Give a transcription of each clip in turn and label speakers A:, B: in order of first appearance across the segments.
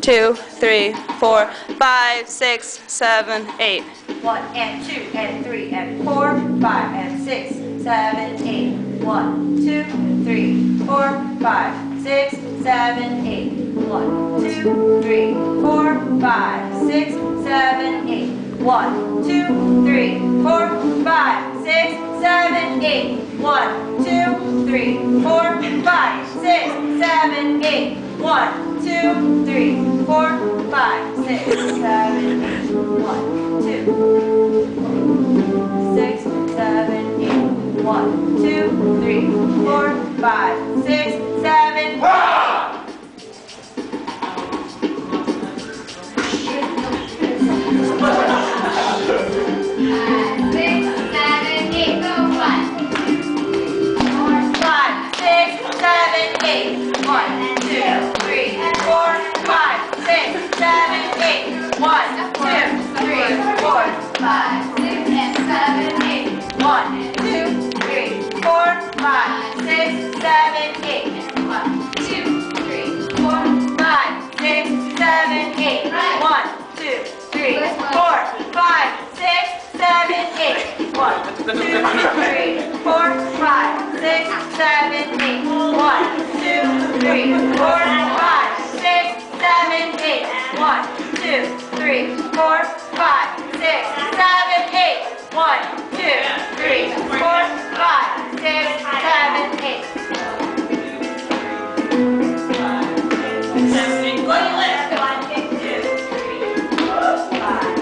A: 2, 3, 4, 5, 6, 7, 8.
B: 1 and 2 and 3 and 4, 5 and 6, 7, 8. 1, 2, 3, 4, 5, 6, 7, 8. 1, 2, 3, 4, 5, 6, 7, 8. 1, 2, 3, 4, 5, 6, 7, 8. 1, 2, 3, 4, 5, 6, 7, 8. 1, 2, 3, 4, 5, 6, 7, 8. 1, 2, 6, 7, 8. 1, 2, 3, 4, 5, 6, 7, 8.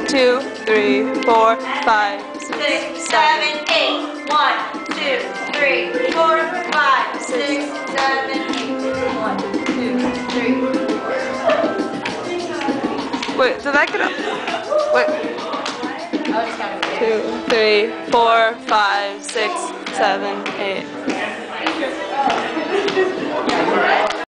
B: Two, three, four, five, six, 7, 8. 1, 2, 3, 4, 5, 6, 7, 8. 1, 2, 3, 4. Wait, did that get up? Wait. 2, 3, 4, 5, 6, 7, 8.